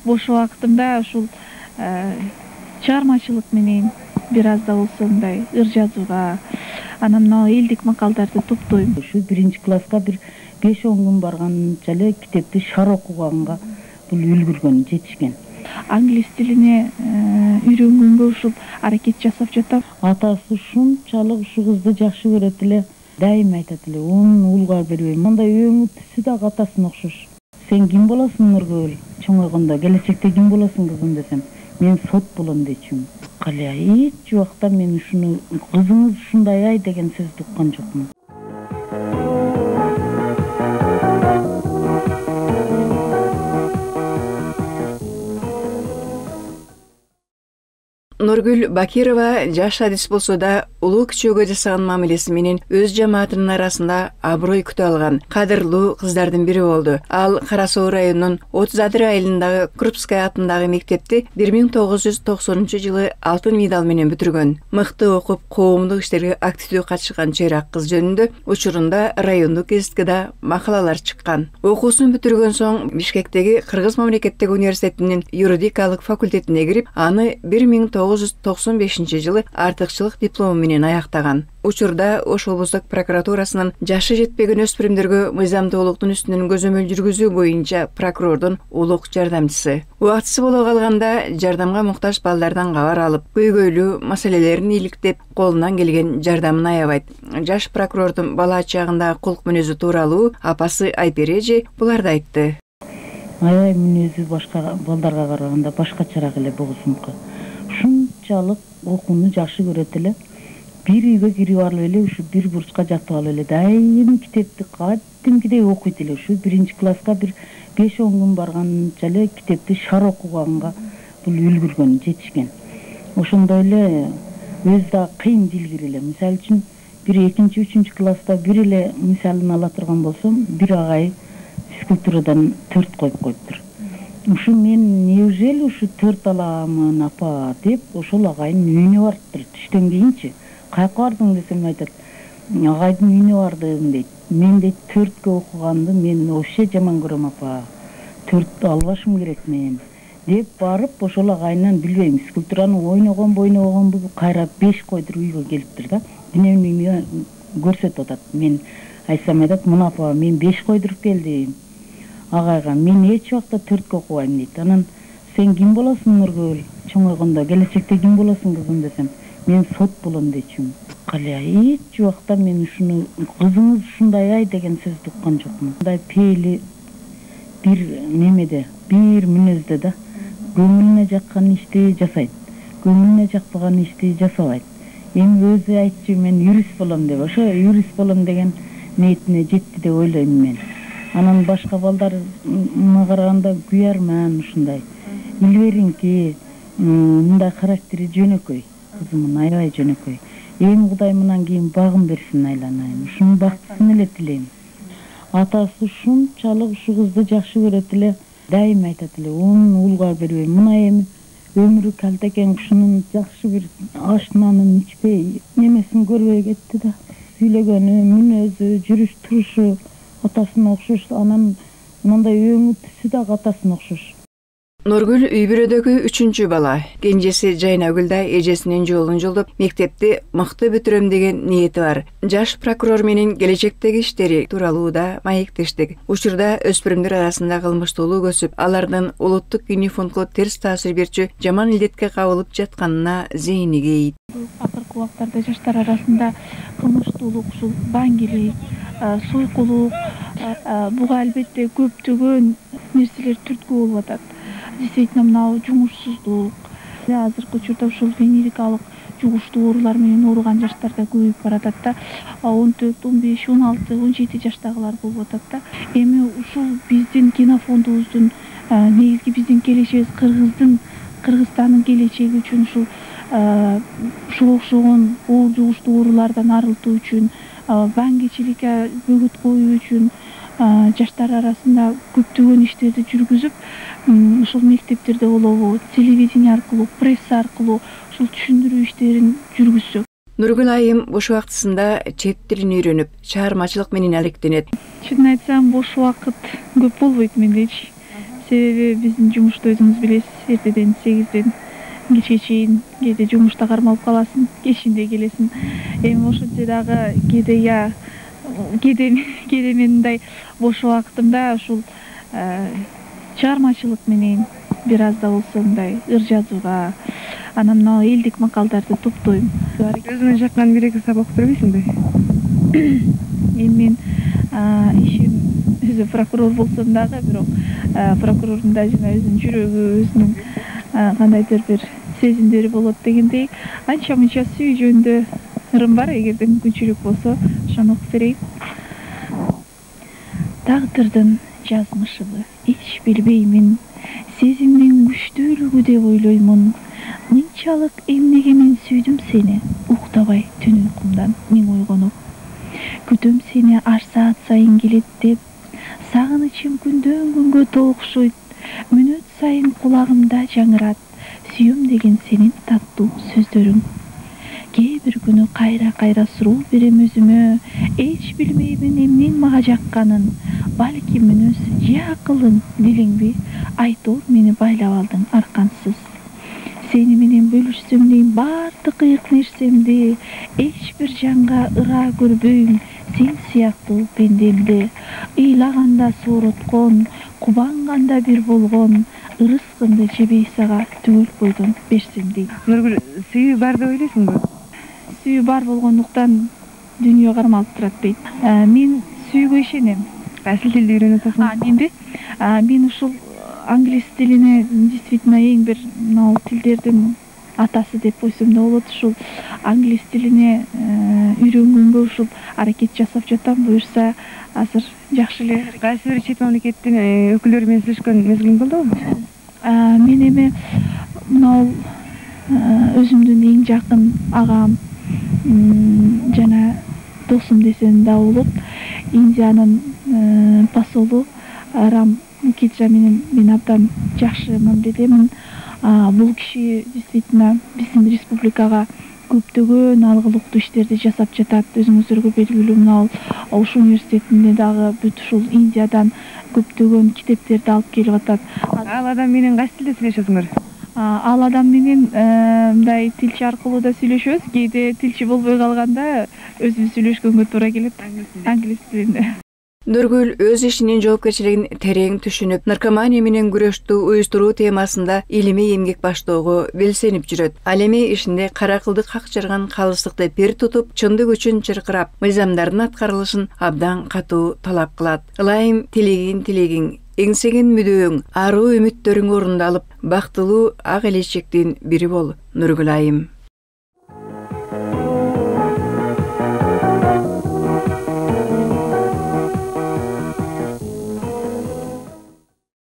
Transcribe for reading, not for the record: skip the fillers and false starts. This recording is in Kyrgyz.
бош убактымда ушул чыгармачылык менен бир аз да болсо мындай ыр жазууга, анан мына элдик макалдарды топтойм. Ушу 1-класска бир 5-10 күн барганча эле китепти шар окуганга бул үлгүргөн, жетишкен. Англис тилине үйрөнгөнгө ушул аракет жасап жатам. Атасы ушунчалык ушу кызды жакшы көрөт эле, дайым айтат эле, унун уулга бербейм. Мындай өңү түсү да атасына окшош. Сен ким болосуң Нургүл? Чоңойгондо келечекте ким болосуң кызым десем, мен сот болом дечүм. Кале эч убакта мен ушуну кызыңыз ушундай ай деген сөздү уккан жокмун. Нургүл Бакирова жаш адис болсо да улуу кичөөгө жасаган мамилеси менен өз жамаатынын арасында аброй күтө алган кадырлуу кыздардын бири болду. Ал Кара Суу районунун 30 айылындагы Крупская атындагы мектепти 1990-жылы алтын медаль менен бүтүргөн. Мыкты окуп, коомдук иштерге активдүү катышкан чыйрак кыз жөнүндө учурунда райондук гезиткеде макалалар чыккан. Окуусун бүтүргөн соң Бишкектеги Кыргыз мамлекеттик университетинин юридикалык факультетине кирип, аны 1995-жылы артыкчылык диплому менен аяктаган. Учурда Ош облустук прокуратурасынын жашы жетпеген өспүрүмдөргө мыйзамдуулуктун үстүнөн көзөмөл жүргүзүү боюнча прокурордун улук жардамчысы. Убактысы боло калганда жардамга муктаж балдардан кабар алып, көйгөйлүү маселелерин иликтеп, колунан келген жардамын аябайт. Жаш прокурордун бала чагындагы кулк мүнөзү тууралуу апасы Айпережи буларды айтты. Аябай мүнөзү башка балдарга караганда башкачараак эле бугусуңку. Ушунчалык окууну жакшы көрөт эле. Бир үйгө кирип алып эле, ушу бир бурчка жатып алып эле, дайым китепти кадимкидей окуйт эле. Ушу 1-класска бир 5-10 күн барганча эле китепти шар окуганга бул үлгүргөн, жетишкен. Ошондой эле өз да кыйын дилгир эле. Мисалы үчүн бир 2-3 класста бир эле мисалын ала турган болсом, бир агай физкультурадан 4 коюп коюптур. Ушу мен неужели ушу 4 аламын апа деп ошол агайдын үйүнө барыптыр. Түштөн кийинчи каяка бардың десем айтат, агайдын үйүнө бардым дейт. Мен дейт 4кө окуганды мен вообще жаман көрөм апа. 4 албашым керек мен деп барып ошол агайынан билбейм, физкультураны ойногонбу кайра 5 койдур үйгө келиптир да. Дневниги көрсөтүп атат. Мен айтсам айтат, мына апа мен 5 койдуруп келдим. Агайга мен эч убакта 4кө окубайм дейт. Анан сен ким болосуң Нургүл? Чоңойгондо келечекте ким болосуң кызым десем, мен сот болом дечүм. Кале эч убакта мен ушуну кызыңыз ушундай ай деген сөздү уккан жокмун. Мындай пейли бир немеде, бир мүнөздө да көңүлүнө жаккан ишти жасайт, көңүлүнө жакпаган ишти жасабайт. Эми өзү айтчу, мен юрист болом деп, ошо юрист болом деген ниетине жетти деп ойлойм мен. Анан башка балдарына караганда күйөрмөн ушундай. Илгеринки мындай характери жөнөкөй, кызымын аябай жөнөкөй. Эми Кудай мынан кийин багым берсин айланайын. Ушунун бактысын эле тилейм. Атасы ушунчалык ушу кызды жакшы көрөт эле, дайым айтат эле, унун уулга бербейм. Мына эми өмүрү калтекен, ушунун жакшы бир ашнанын ичпей, немесин көрбөй кетти да. Сүйлөгөнү, мүнөзү, жүрүш турушу атасына окшош, анан мындай өңү түсү да атасына окшош. Нургүл үй бүлөдөгү 3-чү бала. Кенжеси Жайнагүл да эжесинин жолун жолдоп, мектепти мыкты бүтүрөм деген ниети бар. Жаш прокурор менен келечектеги иштери тууралуу да маектештик. Учурда өспүрүмдөр арасында кылмыштуулук өсүп, алардын улуттук генофондго терс таасир берчү жаман илдетке кабылып жатканына зейини кейит. Акыркы убактарда жаштар арасында кылмыштуулук, ушул баңгилик, сойкулук, буга албетте көптөгөн нерселер түрткү болуп атат. Действительно, мына жумушсуздук, азыркы учурда ушул венерикалык жугуштуу оорулар менен ооруган жаштар да көбөйүп баратат да. 14, 15, 16, 17 жаштагылар болуп атат да. Эми ушул биздин генофондубуздун негизги биздин келечегибиз Кыргызстандын келечеги үчүн ушул окшогон оор жугуштуу оорулардан арылтуу үчүн, баңгичиликке бөгөт коюу үчүн жаштар арасында көптөгөн иштерди жүргүзүп, ушул мектептерде болобу, телевидение аркылуу, пресса аркылуу ушул түшүндүрүү иштерин жүргүзсөк. Нургүл айым бош убактысында чет тилин үйрөнүп, чыгармачылык менен алектенет. Чынын айтсам, бош убакыт көп болбойт мендечи. себеби биздин жумушта өзүңүз билесиз, эртеден 8ден кечке чейин кээде жумушта кармалып каласың, кечинде келесиң. Эми ошентсе дагы кээде мен мындай бош убактымда ушул чыгармачылык менен бир аз да болсо мындай ыр жазууга, анан мына элдик макалдарды топтойм. Өзүңө жаккан бир-эки китап окуп бербейсиңби? Эми мен ишим өзү прокурор болсом дагы, бирок прокурордун да жана өзүнүн жүрөгү, өзүнүн кандайдыр бир сезимдери болот дегендей, анча мынча сүйүү жөнүндө ырым бар. Эгерде мүмкүнчүлүк болсо ошону окуп берейин. Тагдырдын жазмышыбы эч билбеймин, сезимдин күчтүүлүгү деп ойлоймун. Мынчалык эмнеге мен сүйдүм сени, уктабай түн уйкумдан миң ойгонуп. Күтөм сени аш саат сайын келет деп, сагынычым күндөн күнгө тоокшойт. Мүнөт сайын кулагымда жаңырат, сүйөм деген сенин таттуу сөздөрүң. Кээ бир күнү кайра суроо берем өзүмө, эч билбеймин эмнен мага жакканын. Балким мүнөз же акылың, дилиңби айтор мени байлап алдың аркансыз. Сени менен бөлүшсөм дейм баардык ыйык нерсемди, эч бир жанга ыра көрбөйм сен сыяктуу пендемди. Ыйлаганда соороткон, кубанганда бир болгон, ырыскымды жебей сага түгөл койдум берсемди. Нургүл, сүйүү бар деп ойлойсуңбу? Сүйүү бар болгондуктан дүйнө кармалып турат дейт. Мен сүйүүгө ишенем. Кайсы тилди үйрөнүп атасың? Менби? Мен ушул англис тилине действительно эң бир тилдердин атасы деп койсом да болот. Ушул англис тилине үйрөнгөнгө ушул аракет жасап жатам. Буюрса азыр жакшы эле. Кайсы бир чет мамлекеттин өкүлдөрү менен сүйлөшкөн мезгилиң болдубу? Мен эми мына өзүмдүн эң жакын агам жана досум десем да болот. Индиянын посолу Рам Мукиджа менен мен абдан жакшы мамиледемин. Бул киши действительно биздин республикага көптөгөн алгылыктуу иштерди жасап жатат. Өзүңүздөргө белгилүү, мына ушул университетинде дагы бүт ушул Индиядан көптөгөн китептерди алып келип атат. Ал адам менен кайсы тилде сүйлөшөсүңөр? Ал адам менен мындай тилчи аркылуу да сүйлөшөбүз. Кээде тилчи болбой калганда өзүбүз сүйлөшкөнгө туура келет. Англис тилинде. Нургүл өз ишинин жоопкерчилигин терең түшүнүп, наркомания менен күрөштү уюштуруу темасында илимий эмгек баштоого белсенип жүрөт. Ал эми ишинде каракылды какчырган калыстыкты пир тутуп, чындык үчүн чыркырап, мыйзамдардын аткарылышын абдан катуу талап кылат. Ылайым тилегиң, эңсеген мүдөөң, аруу үмүттөрүң орундалып, бактылуу ак элечектин бири бол, Нургүл айым.